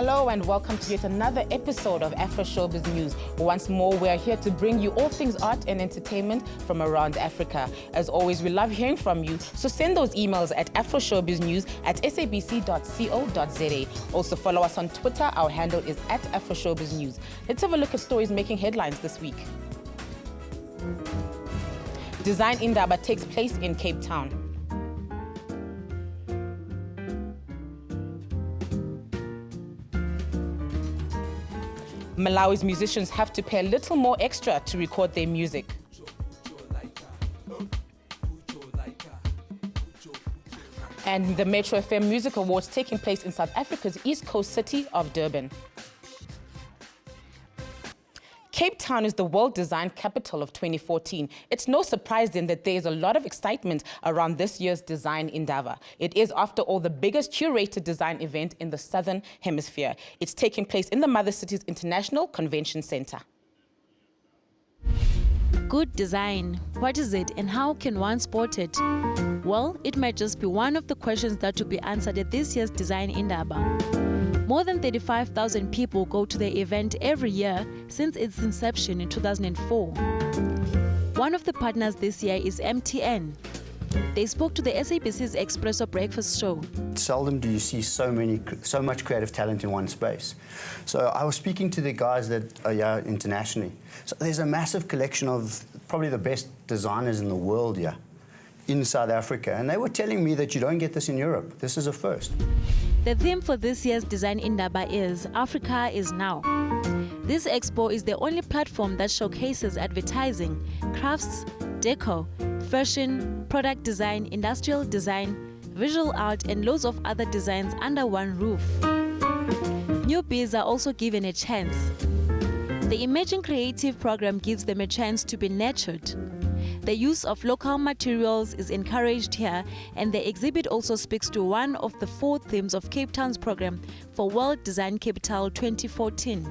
Hello and welcome to yet another episode of Afroshowbiz News. Once more, we are here to bring you all things art and entertainment from around Africa. As always, we love hearing from you, so send those emails at afroshowbiznews@sabc.co.za. Also follow us on Twitter. Our handle is @AfroShowbizNews. Let's have a look at stories making headlines this week. Design Indaba takes place in Cape Town. Malawi's musicians have to pay a little more extra to record their music. And the Metro FM Music Awards taking place in South Africa's East Coast city of Durban. Cape Town is the World Design Capital of 2014. It's no surprise then that there is a lot of excitement around this year's Design Indaba. It is, after all, the biggest curated design event in the Southern Hemisphere. It's taking place in the Mother City's International Convention Center. Good design. What is it and how can one spot it? Well, it might just be one of the questions that will be answered at this year's Design Indaba. More than 35,000 people go to the event every year since its inception in 2004. One of the partners this year is MTN. They spoke to the SABC's Espresso Breakfast show. Seldom do you see so much creative talent in one space. So I was speaking to the guys that are here internationally. So there's a massive collection of probably the best designers in the world here in South Africa. And they were telling me that you don't get this in Europe. This is a first. The theme for this year's Design Indaba is Africa is Now. This expo is the only platform that showcases advertising, crafts, deco, fashion, product design, industrial design, visual art, and loads of other designs under one roof. Newbies are also given a chance. The Emerging Creative program gives them a chance to be nurtured. The use of local materials is encouraged here, and the exhibit also speaks to one of the 4 themes of Cape Town's program for World Design Capital 2014.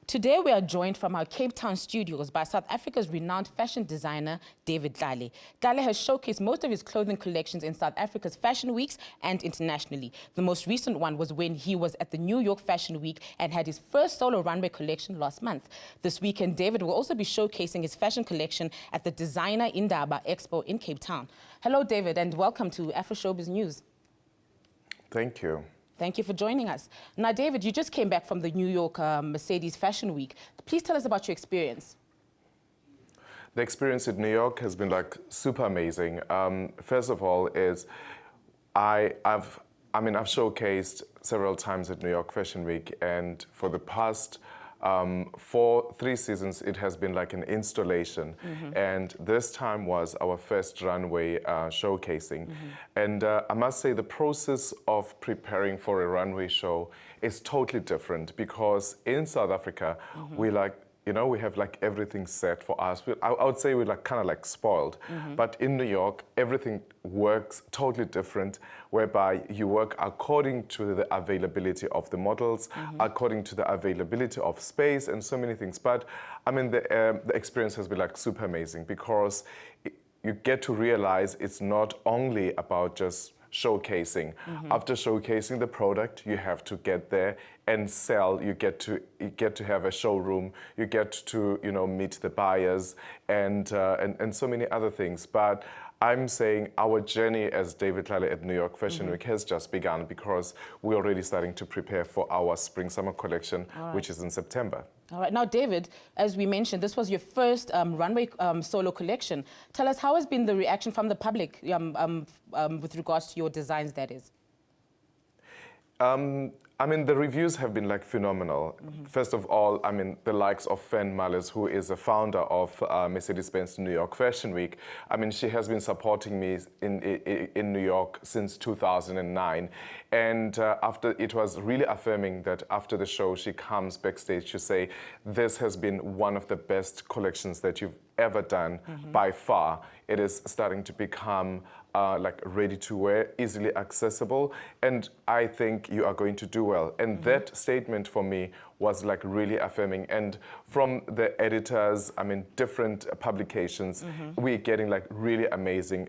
Today we are joined from our Cape Town studios by South Africa's renowned fashion designer, David Tlale. Tlale has showcased most of his clothing collections in South Africa's fashion weeks and internationally. The most recent one was when he was at the New York Fashion Week and had his first solo runway collection last month. This weekend, David will also be showcasing his fashion collection at the Design Indaba Expo in Cape Town. Hello, David, and welcome to Afroshowbiz News. Thank you. Thank you for joining us. Now, David, you just came back from the New York Mercedes Fashion Week. Please tell us about your experience. The experience in New York has been super amazing. First of all, I've showcased several times at New York Fashion Week, and for the past 3 seasons, it has been like an installation. And this time was our first runway showcasing. And I must say the process of preparing for a runway show is totally different, because in South Africa, we have everything set for us. I would say we're kind of spoiled. But in New York, everything works totally different, whereby you work according to the availability of the models, according to the availability of space, and so many things. But I mean, the experience has been super amazing, because you get to realize it's not only about just showcasing. After showcasing the product, you have to get there and sell. You get to have a showroom. You get to meet the buyers and so many other things. But I'm saying our journey as David Tlale at New York Fashion Week has just begun, because we're already starting to prepare for our spring-summer collection, which is in September. All right. Now, David, as we mentioned, this was your first runway solo collection. Tell us, how has been the reaction from the public with regards to your designs, that is? I mean, the reviews have been phenomenal. First of all, I mean, the likes of Fan Mullis, who is a founder of Mercedes-Benz New York Fashion Week. I mean, she has been supporting me in New York since 2009. And it was really affirming that after the show, she comes backstage to say, this has been one of the best collections that you've ever done by far. It is starting to become ready to wear, easily accessible, and I think you are going to do well. And that statement for me was really affirming. And from the editors, I mean, different publications, we're getting really amazing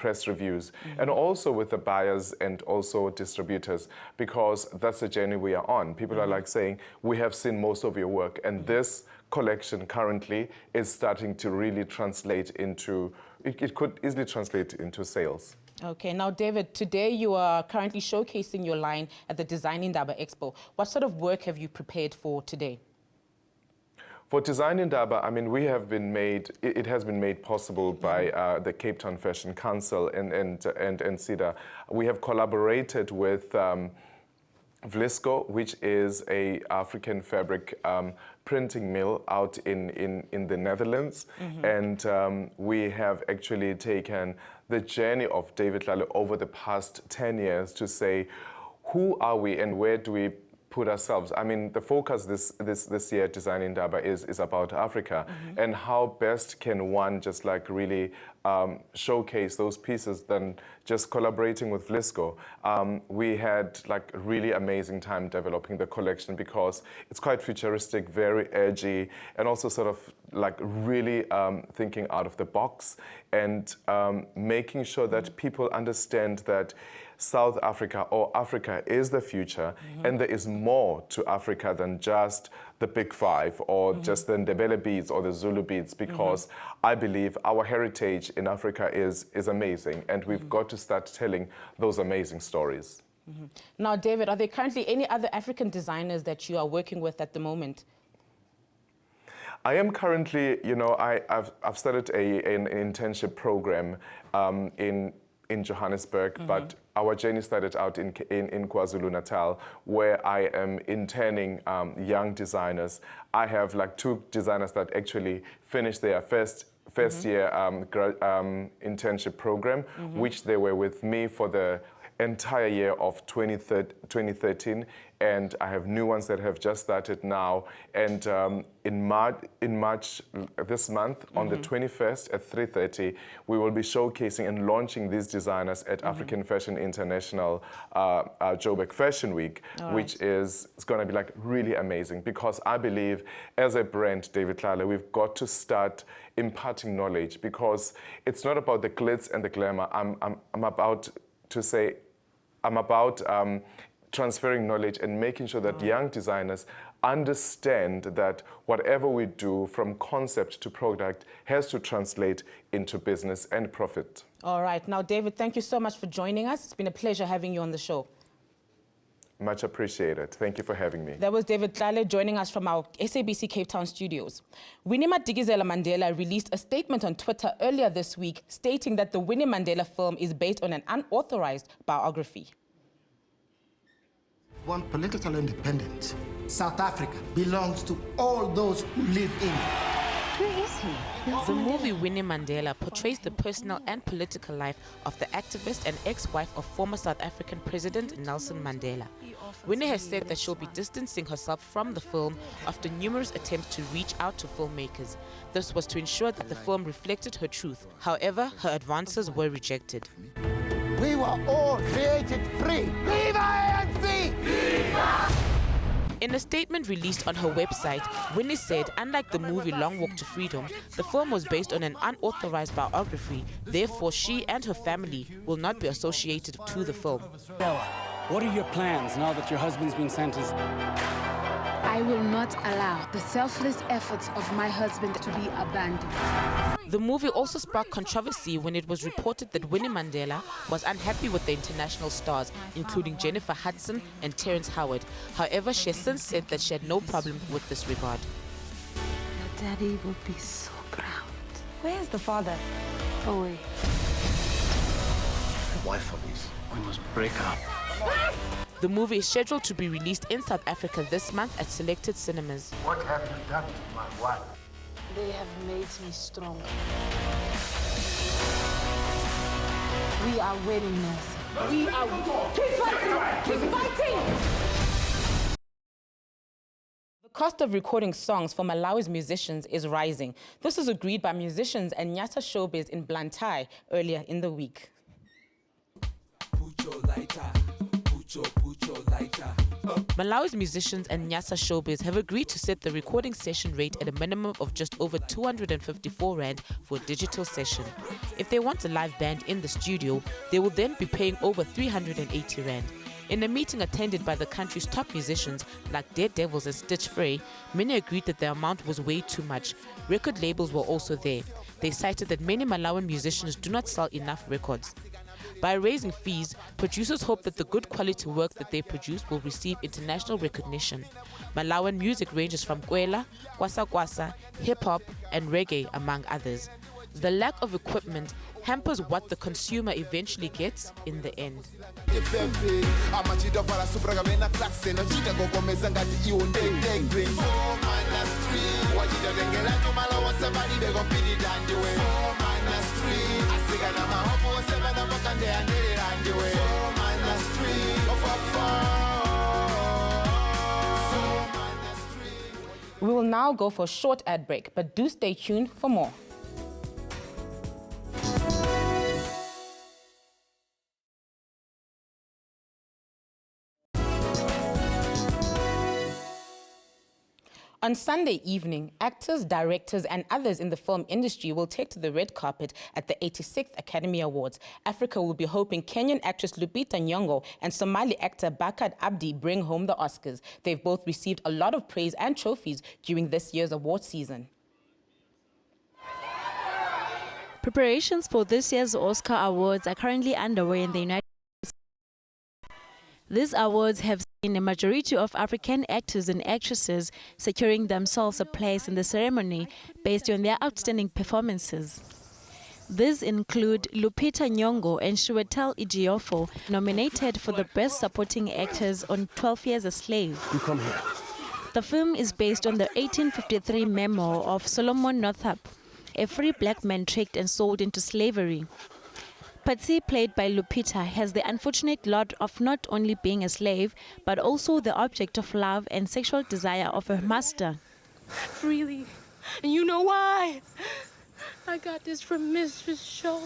press reviews, and also with the buyers and also distributors, because that's the journey we are on. People are like saying, we have seen most of your work, and this collection currently is starting to really translate into, it could easily translate into sales. Okay, now David, today you are currently showcasing your line at the Design Indaba Expo. What sort of work have you prepared for today? For Design Indaba, I mean, it has been made possible by the Cape Town Fashion Council and SIDA. We have collaborated with Vlisco, which is a African fabric printing mill out in the Netherlands. And we have actually taken the journey of David Tlale over the past 10 years to say, who are we and where do we put ourselves? I mean, the focus this year at Design Indaba is about Africa, and how best can one just like really showcase those pieces than just collaborating with Vlisco. We had like a really amazing time developing the collection because it's quite futuristic, very edgy, and also sort of like really thinking out of the box and making sure that people understand that South Africa or Africa is the future, and there is more to Africa than just the Big Five or just the Ndebele beads or the Zulu beads, because I believe our heritage in Africa is amazing, and we've got to start telling those amazing stories. Now, David, are there currently any other African designers that you are working with at the moment? I am currently, you know, I've started an internship program in Johannesburg, but our journey started out in KwaZulu-Natal, where I am interning young designers. I have like 2 designers that actually finished their first year internship program, which they were with me for the entire year of 2013, and I have new ones that have just started now. And in March this month, on the 21st at 3:30, we will be showcasing and launching these designers at African Fashion International Joburg Fashion Week, which is going to be like really amazing, because I believe as a brand, David Tlale, we've got to start imparting knowledge, because it's not about the glitz and the glamour. I'm about to say, I'm about transferring knowledge and making sure that young designers understand that whatever we do from concept to product has to translate into business and profit. All right. Now, David, thank you so much for joining us. It's been a pleasure having you on the show. Much appreciated. Thank you for having me. That was David Tlale joining us from our SABC Cape Town studios. Winnie Madikizela Mandela released a statement on Twitter earlier this week stating that the Winnie Mandela film is based on an unauthorized biography. Want political independence. South Africa belongs to all those who live in it. Who is he? The movie Winnie Mandela portrays the personal and political life of the activist and ex-wife of former South African President Nelson Mandela. Winnie has said that she'll be distancing herself from the film after numerous attempts to reach out to filmmakers. This was to ensure that the film reflected her truth. However, her advances were rejected. We were all created free. Viva ANC! Viva! In a statement released on her website, Winnie said, unlike the movie Long Walk to Freedom, the film was based on an unauthorized biography. Therefore, she and her family will not be associated to the film. What are your plans now that your husband's been sentenced? I will not allow the selfless efforts of my husband to be abandoned. The movie also sparked controversy when it was reported that Winnie Mandela was unhappy with the international stars, including Jennifer Hudson and Terrence Howard. However, she has since said that she had no problem with this regard. Your daddy will be so proud. Where's the father? Away. Wife for this. We must break up. The movie is scheduled to be released in South Africa this month at selected cinemas. What have you done to my wife? They have made me strong. We are winning, Nelson. We are winning. Keep fighting! Keep fighting! The cost of recording songs for Malawi's musicians is rising. This was agreed by musicians and Afroshowbiz in Blantyre earlier in the week. Put your lighter, put Malawi's musicians and Afroshowbiz have agreed to set the recording session rate at a minimum of just over 254 Rand for a digital session. If they want a live band in the studio, they will then be paying over 380 Rand. In a meeting attended by the country's top musicians like Dead Devils and Stitch Frey, many agreed that the amount was way too much. Record labels were also there. They cited that many Malawian musicians do not sell enough records. By raising fees, producers hope that the good quality work that they produce will receive international recognition. Malawian music ranges from kwela, kwasa kwasa, hip-hop and reggae, among others. The lack of equipment hampers what the consumer eventually gets in the end. We will now go for a short ad break, but do stay tuned for more. On Sunday evening, actors, directors and others in the film industry will take to the red carpet at the 86th Academy Awards. Africa will be hoping Kenyan actress Lupita Nyong'o and Somali actor Bakad Abdi bring home the Oscars. They've both received a lot of praise and trophies during this year's award season. Preparations for this year's Oscar Awards are currently underway in the United States. These awards have seen a majority of African actors and actresses securing themselves a place in the ceremony based on their outstanding performances. These include Lupita Nyong'o and Chiwetel Ejiofor, nominated for the Best Supporting Actors on 12 Years a Slave. The film is based on the 1853 memoir of Solomon Northup, a free black man tricked and sold into slavery. Patsy, played by Lupita, has the unfortunate lot of not only being a slave, but also the object of love and sexual desire of her master. Really? And you know why? I got this from Mistress Shaw.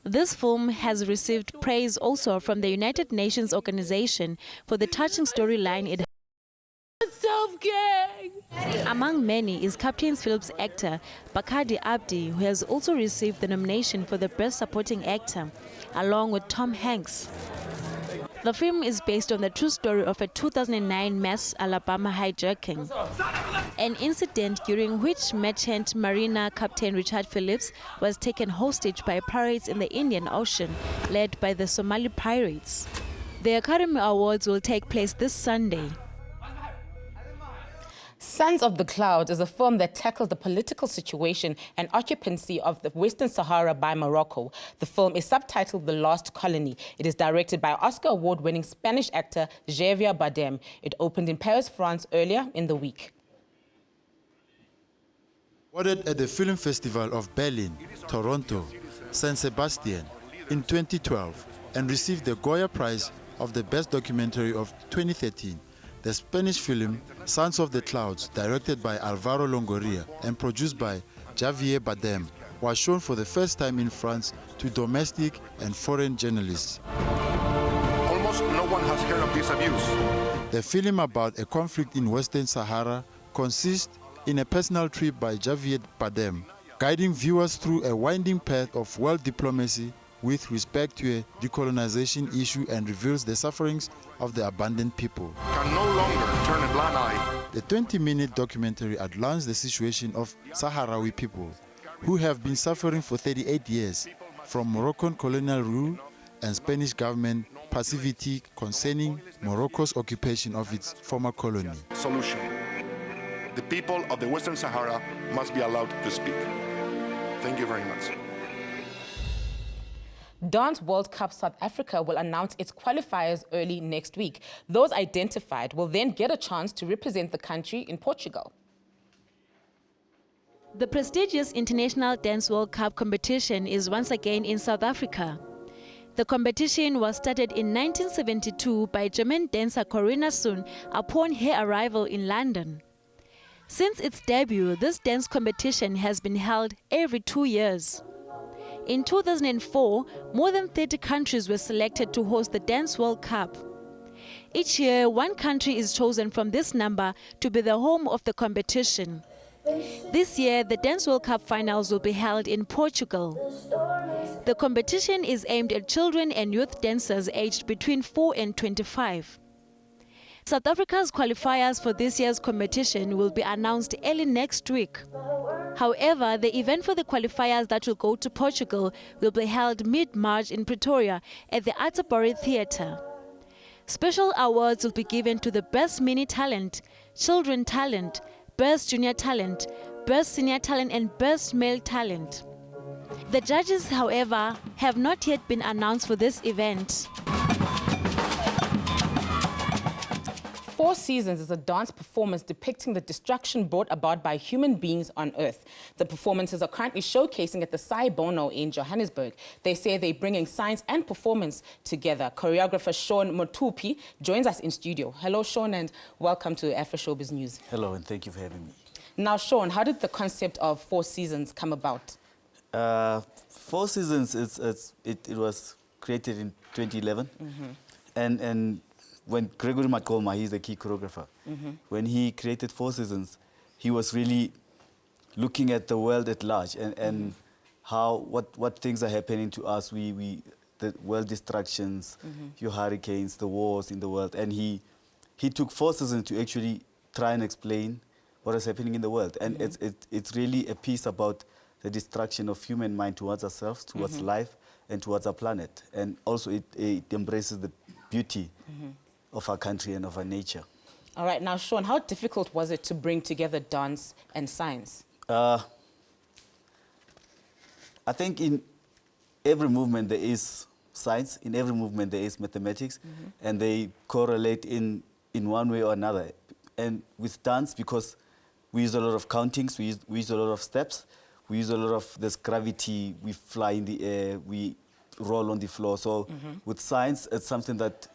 This film has received praise also from the United Nations Organization for the touching storyline it has. Self-gang! Among many is Captain Phillips actor Bakadi Abdi, who has also received the nomination for the Best Supporting Actor, along with Tom Hanks. The film is based on the true story of a 2009 mass Alabama hijacking, an incident during which merchant mariner Captain Richard Phillips was taken hostage by pirates in the Indian Ocean, led by the Somali pirates. The Academy Awards will take place this Sunday. Sons of the Clouds is a film that tackles the political situation and occupancy of the Western Sahara by Morocco. The film is subtitled The Lost Colony. It is directed by Oscar award-winning Spanish actor Javier Bardem. It opened in Paris, France earlier in the week. Awarded at the Film Festival of Berlin, Toronto, San Sebastian in 2012 and received the Goya Prize of the Best Documentary of 2013. The Spanish film Sons of the Clouds, directed by Alvaro Longoria and produced by Javier Bardem, was shown for the first time in France to domestic and foreign journalists. Almost no one has heard of this abuse. The film about a conflict in Western Sahara consists in a personal trip by Javier Bardem, guiding viewers through a winding path of world diplomacy with respect to a decolonization issue and reveals the sufferings of the abandoned people. Can no longer turn a blind eye. The 20-minute documentary outlines the situation of Sahrawi people who have been suffering for 38 years from Moroccan colonial rule and Spanish government passivity concerning Morocco's occupation of its former colony. Solution. The people of the Western Sahara must be allowed to speak. Thank you very much. Dance World Cup South Africa will announce its qualifiers early next week. Those identified will then get a chance to represent the country in Portugal. The prestigious International Dance World Cup competition is once again in South Africa. The competition was started in 1972 by German dancer Corinna Sohn upon her arrival in London. Since its debut, this dance competition has been held every 2 years. In 2004, more than 30 countries were selected to host the Dance World Cup. Each year, one country is chosen from this number to be the home of the competition. This year, the Dance World Cup finals will be held in Portugal. The competition is aimed at children and youth dancers aged between 4 and 25. South Africa's qualifiers for this year's competition will be announced early next week. However, the event for the qualifiers that will go to Portugal will be held mid-March in Pretoria at the Atterbury Theatre. Special awards will be given to the Best Mini Talent, Children Talent, Best Junior Talent, Best Senior Talent and Best Male Talent. The judges, however, have not yet been announced for this event. Four Seasons is a dance performance depicting the destruction brought about by human beings on Earth. The performances are currently showcasing at the Bono in Johannesburg. They say they're bringing science and performance together. Choreographer Sean Motupi joins us in studio. Hello, Sean, and welcome to Afroshowbiz News. Hello, and thank you for having me. Now, Sean, how did the concept of Four Seasons come about? Four Seasons, it was created in 2011, and when Gregory Makoma, he's the key choreographer, when he created Four Seasons, he was really looking at the world at large and what things are happening to us. The world destructions, your hurricanes, the wars in the world, and he took 4 seasons to actually try and explain what is happening in the world, and it's really a piece about the destruction of human mind towards ourselves, towards life, and towards our planet, and also it embraces the beauty of our country and of our nature. All right, now Sean, how difficult was it to bring together dance and science? I think in every movement there is science, in every movement there is mathematics, and they correlate in one way or another. And with dance, because we use a lot of countings, we use a lot of steps, we use a lot of this gravity, we fly in the air, we roll on the floor. So with science, it's something that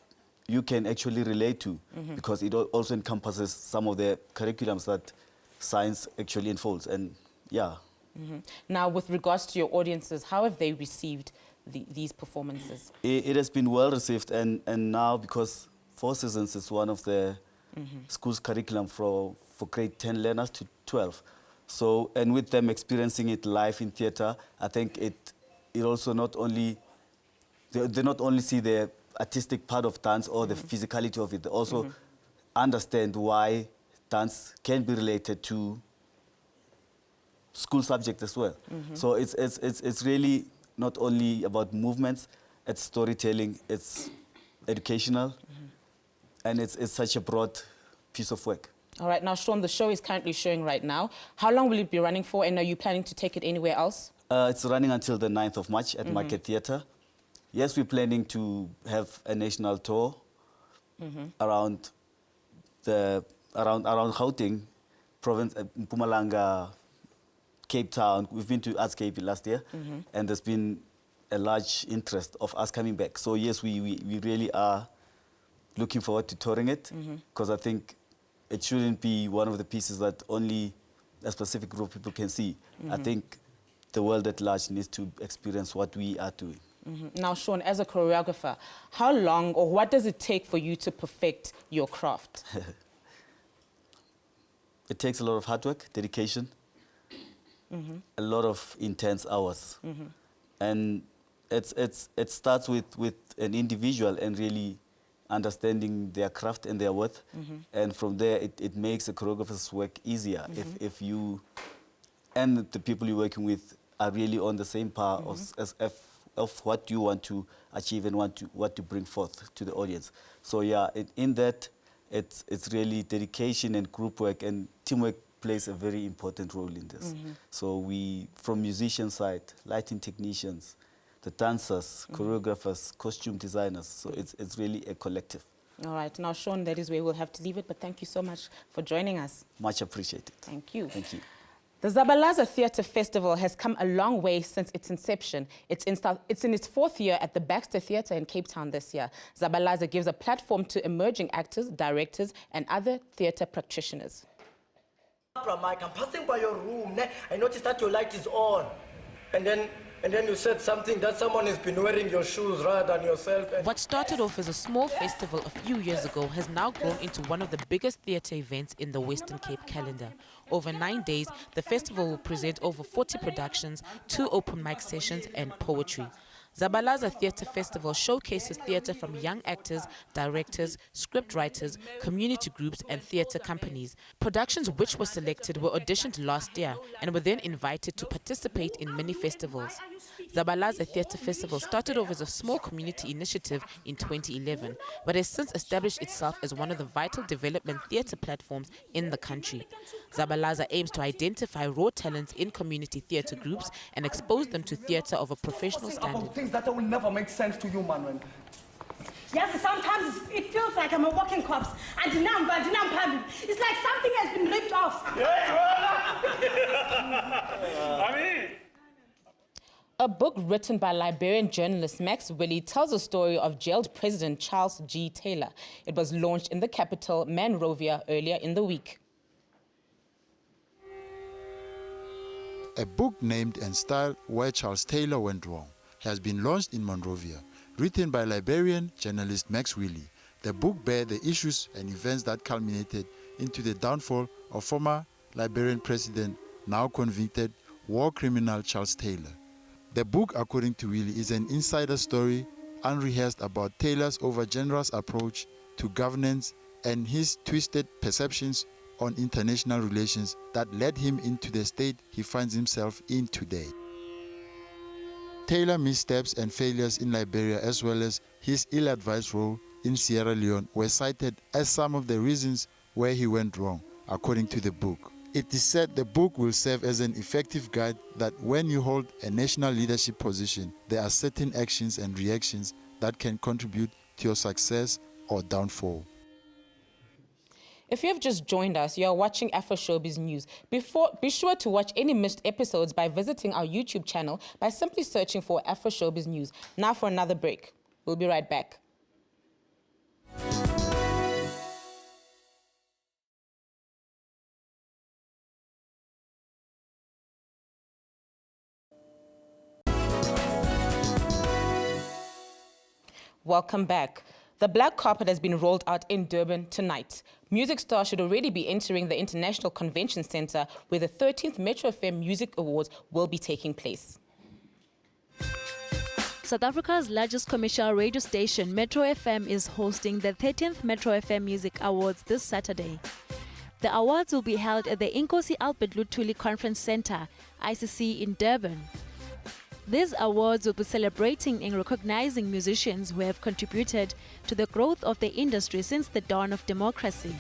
you can actually relate to, because it also encompasses some of the curriculums that science actually unfolds, and yeah. Now, with regards to your audiences, how have they received these performances? It has been well received, and now, because Four Seasons is one of the school's curriculum for grade 10 learners to 12. So, and with them experiencing it live in theater, I think it also not only, they not only see the artistic part of dance or the physicality of it, they also understand why dance can be related to school subject as well. So it's really not only about movements, it's storytelling, it's educational, and it's such a broad piece of work. All right, now Sean, the show is currently showing right now. How long will it be running for, and are you planning to take it anywhere else? It's running until the 9th of March at Market Theatre. Yes, we're planning to have a national tour around Gauteng, province, Mpumalanga, Cape Town. We've been to Arts Cape last year, and there's been a large interest of us coming back. So yes, we really are looking forward to touring it, because I think it shouldn't be one of the pieces that only a specific group of people can see. I think the world at large needs to experience what we are doing. Now, Sean, as a choreographer, how long or what does it take for you to perfect your craft? It takes a lot of hard work, dedication, a lot of intense hours. And it starts with an individual and really understanding their craft and their worth. And from there, it makes a choreographer's work easier if you and the people you're working with are really on the same par of what you want to achieve and what to bring forth to the audience. So yeah, in that, it's really dedication and group work, and teamwork plays a very important role in this. So we, from musician side, lighting technicians, the dancers, choreographers, costume designers, so it's really a collective. All right, now Sean, that is where we'll have to leave it, but thank you so much for joining us. Much appreciated. Thank you. Thank you. The Zabalaza Theatre Festival has come a long way since its inception. It's in its 4th year at the Baxter Theatre in Cape Town this year. Zabalaza gives a platform to emerging actors, directors, and other theatre practitioners. Mike, I'm passing by your room. I noticed that your light is on. And then and then you said something that someone has been wearing your shoes rather than yourself. What started off as a small festival a few years ago has now grown into one of the biggest theatre events in the Western Cape calendar. Over 9 days, the festival will present over 40 productions, 2 open mic sessions and poetry. Zabalaza Theatre Festival showcases theatre from young actors, directors, script writers, community groups and theatre companies. Productions which were selected were auditioned last year and were then invited to participate in many festivals. Zabalaza Theatre Festival started off as a small community initiative in 2011, but has since established itself as one of the vital development theatre platforms in the country. Zabalaza aims to identify raw talents in community theatre groups and expose them to theatre of a professional standard. Things that will never make sense to you, man. Yes, sometimes it feels like I'm a walking corpse. And now I'm it's like something has been ripped off. A book written by Liberian journalist Max Willey tells the story of jailed President Charles G. Taylor. It was launched in the capital, Monrovia, earlier in the week. A book named and styled Where Charles Taylor Went Wrong has been launched in Monrovia, written by Liberian journalist Max Willey. The book bears the issues and events that culminated into the downfall of former Liberian president, now convicted war criminal Charles Taylor. The book, according to Willey, is an insider story unrehearsed about Taylor's over-generous approach to governance and his twisted perceptions on international relations that led him into the state he finds himself in today. Taylor's missteps and failures in Liberia, as well as his ill-advised role in Sierra Leone, were cited as some of the reasons where he went wrong, according to the book. It is said the book will serve as an effective guide that when you hold a national leadership position, there are certain actions and reactions that can contribute to your success or downfall. If you have just joined us, you are watching Afroshowbiz News. Be sure to watch any missed episodes by visiting our YouTube channel by simply searching for Afroshowbiz News. Now for another break. We'll be right back. Welcome back. The black carpet has been rolled out in Durban tonight. Music stars should already be entering the International Convention Center, where the 13th Metro FM Music Awards will be taking place. South Africa's largest commercial radio station, Metro FM, is hosting the 13th Metro FM Music Awards this Saturday. The awards will be held at the Inkosi Albert Luthuli Conference Center, ICC, in Durban. These awards will be celebrating and recognizing musicians who have contributed to the growth of the industry since the dawn of democracy.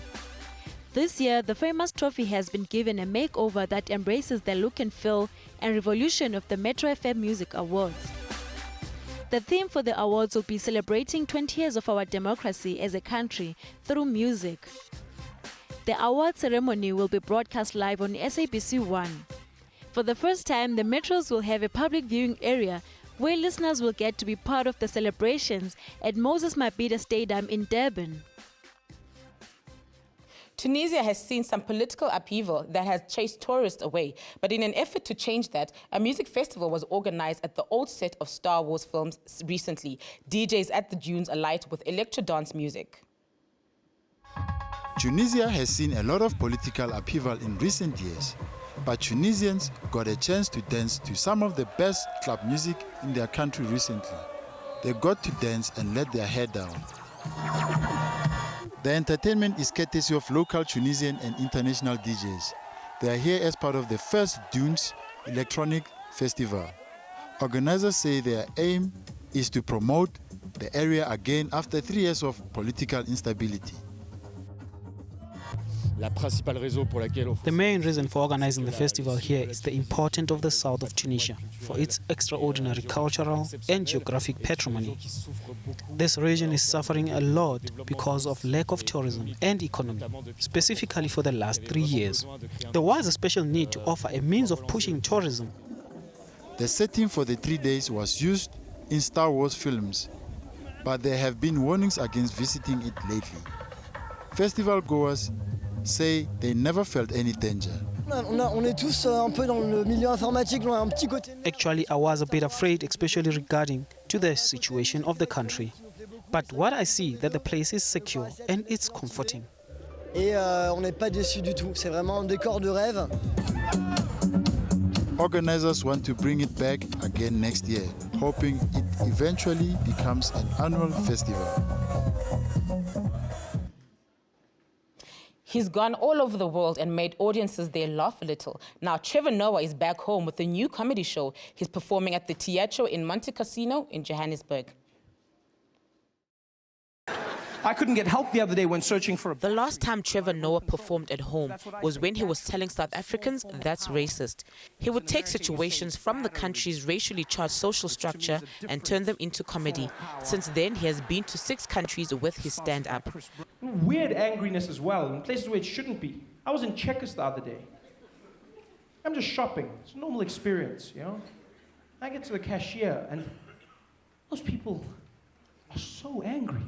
This year, the famous trophy has been given a makeover that embraces the look and feel and revolution of the Metro FM Music Awards. The theme for the awards will be celebrating 20 years of our democracy as a country through music. The award ceremony will be broadcast live on SABC 1. For the first time, the Metros will have a public viewing area where listeners will get to be part of the celebrations at Moses Mabhida Stadium in Durban. Tunisia has seen some political upheaval that has chased tourists away, but in an effort to change that, a music festival was organized at the old set of Star Wars films recently. DJs at the Dunes alight with electro dance music. Tunisia has seen a lot of political upheaval in recent years, but Tunisians got a chance to dance to some of the best club music in their country recently. They got to dance and let their hair down. The entertainment is courtesy of local Tunisian and international DJs. They are here as part of the first Dunes Electroniques Festival. Organizers say their aim is to promote the area again after 3 years of political instability. The main reason for organizing the festival here is the importance of the south of Tunisia for its extraordinary cultural and geographic patrimony. This region is suffering a lot because of lack of tourism and economy, specifically for the last 3 years. There was a special need to offer a means of pushing tourism. The setting for the 3 days was used in Star Wars films, but there have been warnings against visiting it lately. Festival goers say they never felt any danger, On est tous un peu dans le milieu informatique, on a un petit côté. Actually, I was a bit afraid, especially regarding to the situation of the country. But what I see that the place is secure and it's comforting. Et on n'est pas déçus du tout. C'est vraiment un décor de rêve. Organizers want to bring it back again next year, hoping it eventually becomes an annual festival. He's gone all over the world and made audiences there laugh a little. Now, Trevor Noah is back home with a new comedy show. He's performing at the Teatro in Monte Cassino in Johannesburg. I couldn't get help the other day when searching for The last time Trevor Noah performed at home was when he was telling South Africans that's racist. He would take situations from the country's racially charged social structure and turn them into comedy. Since then, he has been to 6 countries with his stand-up. weird angriness as well, in places where it shouldn't be. I was in Checkers the other day. I'm just shopping. It's a normal experience, you know? I get to the cashier and those people are so angry.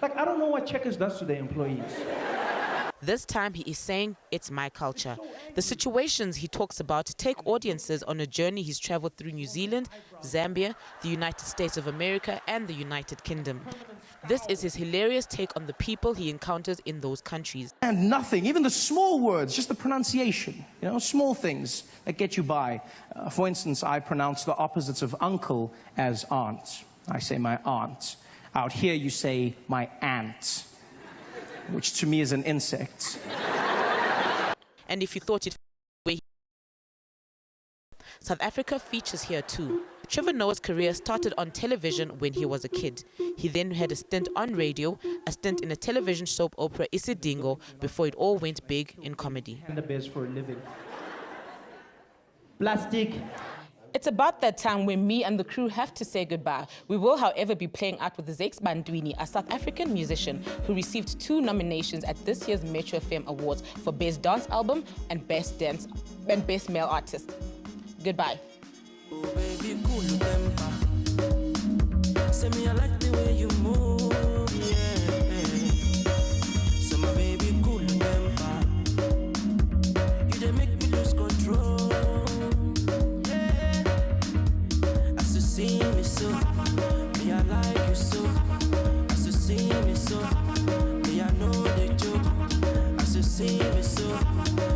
Like, I don't know what Checkers does to their employees. This time he is saying, it's my culture. The situations he talks about take audiences on a journey he's traveled through New Zealand, Zambia, the United States of America, and the United Kingdom. This is his hilarious take on the people he encounters in those countries. And nothing, even the small words, just the pronunciation, you know, small things that get you by. For instance, I pronounce the opposites of uncle as aunt. I say my aunt. Out here you say my ant, which to me is an insect. And if you thought it, South Africa features here too. Trevor Noah's career started on television when he was a kid. He then had a stint on radio, a stint in a television soap opera Isidingo, before it all went big in comedy. And the best for a living. Plastic. It's about that time when me and the crew have to say goodbye. We will, however, be playing out with Zakes Bandwini, a South African musician who received 2 nominations at this year's Metro FM Awards for Best Dance Album and Best Male Artist. Goodbye. Oh, baby, cool temper. Say me, I like the way you move, yeah. So my baby, cool temper. You dey make me lose control. See me so, me I like you so. As you see me so, me I know the joke. As you see me so.